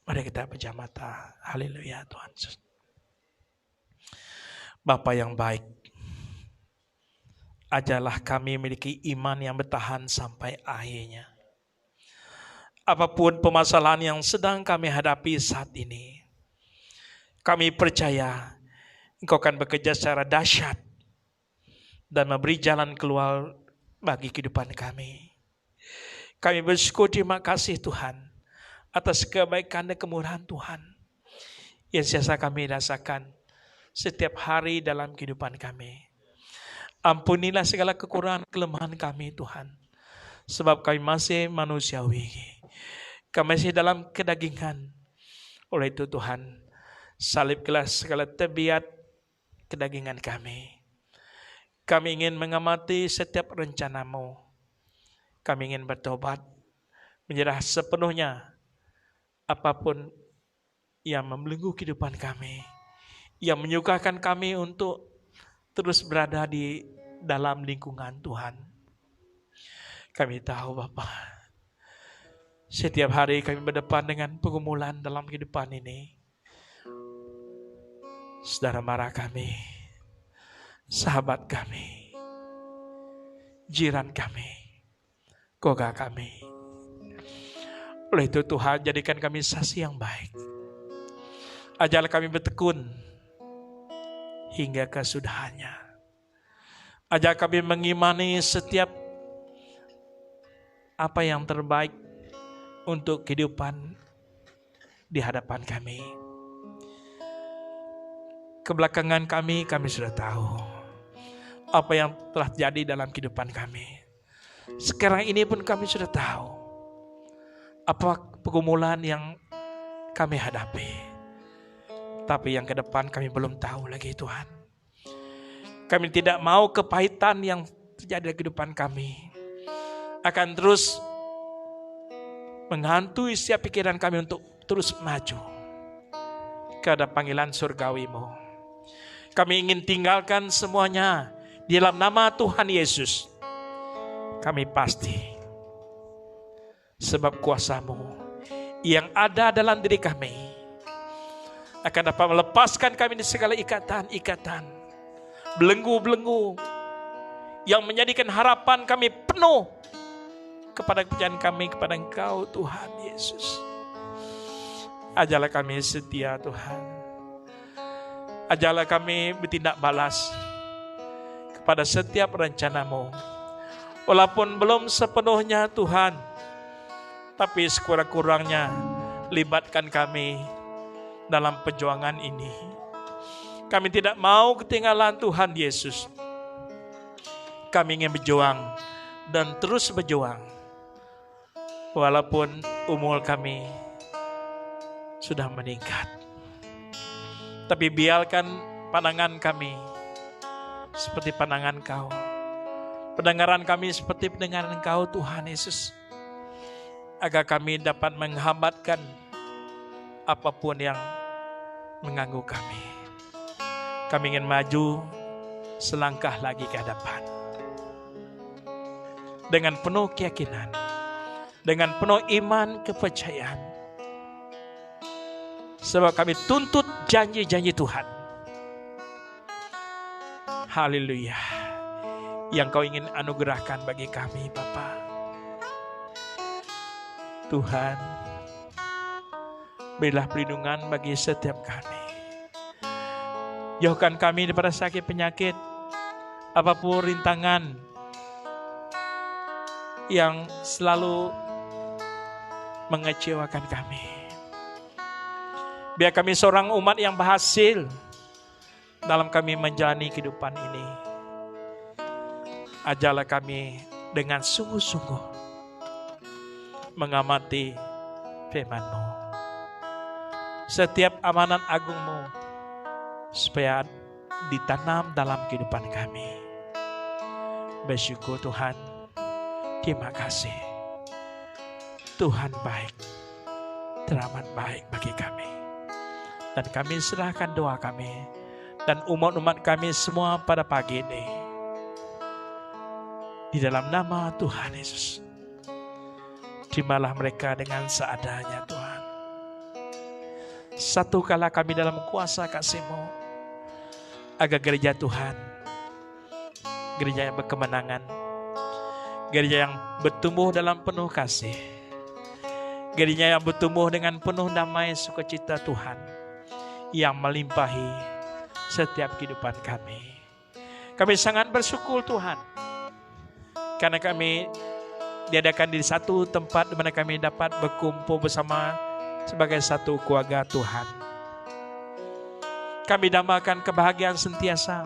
Mari kita pejam mata. Haleluya Tuhan Yesus. Bapa yang baik, ajarlah kami memiliki iman yang bertahan sampai akhirnya. Apapun permasalahan yang sedang kami hadapi saat ini, kami percaya Engkau akan bekerja secara dahsyat dan memberi jalan keluar bagi kehidupan kami. Kami bersyukur, terima kasih Tuhan atas kebaikan dan kemurahan Tuhan yang biasa kami rasakan setiap hari dalam kehidupan kami. Ampunilah segala kekurangan kelemahan kami Tuhan. Sebab kami masih manusiawi. Kami masih dalam kedagingan. Oleh itu Tuhan, salibkanlah segala tabiat kedagingan kami. Kami ingin mengamati setiap rencana-Mu. Kami ingin bertobat, menyerah sepenuhnya apapun yang membelenggu kehidupan kami, yang menyukakan kami untuk terus berada di dalam lingkungan Tuhan. Kami tahu Bapa, setiap hari kami berdepan dengan pergumulan dalam kehidupan ini. Saudara mara kami, sahabat kami, jiran kami, keluarga kami. Oleh itu Tuhan, jadikan kami saksi yang baik. Ajarlah kami bertekun hingga kesudahannya. Ajar kami mengimani setiap apa yang terbaik untuk kehidupan di hadapan kami. Kebelakangan kami sudah tahu apa yang telah terjadi dalam kehidupan kami. Sekarang ini pun kami sudah tahu apa pergumulan yang kami hadapi. Tapi yang ke depan kami belum tahu lagi Tuhan. Kami tidak mau kepahitan yang terjadi dalam kehidupan kami akan terus menghantui setiap pikiran kami untuk terus maju kepada panggilan surgawi-Mu. Kami ingin tinggalkan semuanya di dalam nama Tuhan Yesus. kami pasti sebab kuasa-Mu yang ada dalam diri kami akan dapat melepaskan kami dari segala ikatan-ikatan, belenggu-belenggu yang menjadikan harapan kami penuh kepada kepercayaan kami kepada Engkau Tuhan Yesus. Ajarlah kami setia Tuhan. Ajarlah kami bertindak balas kepada setiap rencana-Mu. Walaupun belum sepenuhnya Tuhan, tapi sekurang-kurangnya libatkan kami dalam perjuangan ini. Kami tidak mau ketinggalan Tuhan Yesus. Kami ingin berjuang dan terus berjuang. Walaupun umur kami sudah meningkat. Tapi biarkan pandangan kami seperti pandangan Kau. Pendengaran kami seperti pendengaran Kau Tuhan Yesus. Agar kami dapat menghambatkan apapun yang mengganggu kami. Kami ingin maju selangkah lagi ke hadapan. Dengan penuh keyakinan. Dengan penuh iman kepercayaan. Sebab kami tuntut janji-janji Tuhan. Haleluya. Yang Kau ingin anugerahkan bagi kami Bapa. Tuhan, berilah perlindungan bagi setiap kami. Jauhkan kami daripada sakit penyakit, apapun rintangan yang selalu mengecewakan kami. Biar kami seorang umat yang berhasil dalam kami menjalani kehidupan ini. Ajarlah kami dengan sungguh-sungguh mengamati firman-Mu. Setiap amanat agung-Mu supaya ditanam dalam kehidupan kami. Bersyukur Tuhan. Terima kasih. Tuhan baik. Teramat baik bagi kami. Dan kami serahkan doa kami dan umat-umat kami semua pada pagi ini. Di dalam nama Tuhan Yesus. Terimalah mereka dengan seadanya Tuhan. Satu kala kami dalam kuasa kasih-Mu. Agar gereja Tuhan. Gereja yang berkemenangan. Gereja yang bertumbuh dalam penuh kasih. Gereja yang bertumbuh dengan penuh damai sukacita Tuhan. Yang melimpahi setiap kehidupan kami. Kami sangat bersyukur Tuhan. Karena kami diadakan di satu tempat di mana kami dapat berkumpul bersama sebagai satu keluarga Tuhan. Kami dambakan kebahagiaan sentiasa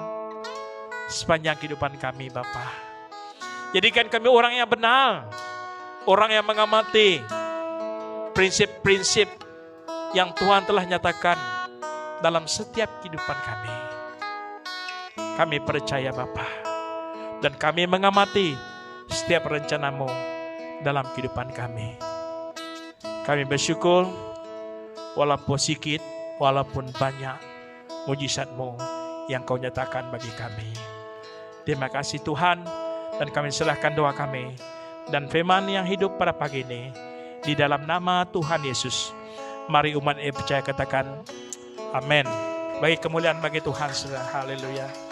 sepanjang kehidupan kami Bapa. Jadikan kami orang yang benar, orang yang mengamati prinsip-prinsip yang Tuhan telah nyatakan dalam setiap kehidupan kami. Kami percaya Bapa, dan kami mengamati setiap rencana-Mu dalam kehidupan kami. Kami bersyukur walaupun sedikit, walaupun banyak mujizat-Mu yang Kau nyatakan bagi kami. Terima kasih Tuhan, dan kami serahkan doa kami dan firman yang hidup pada pagi ini di dalam nama Tuhan Yesus. Mari umat percaya katakan amin. Bagi kemuliaan bagi Tuhan, saudara. Haleluya.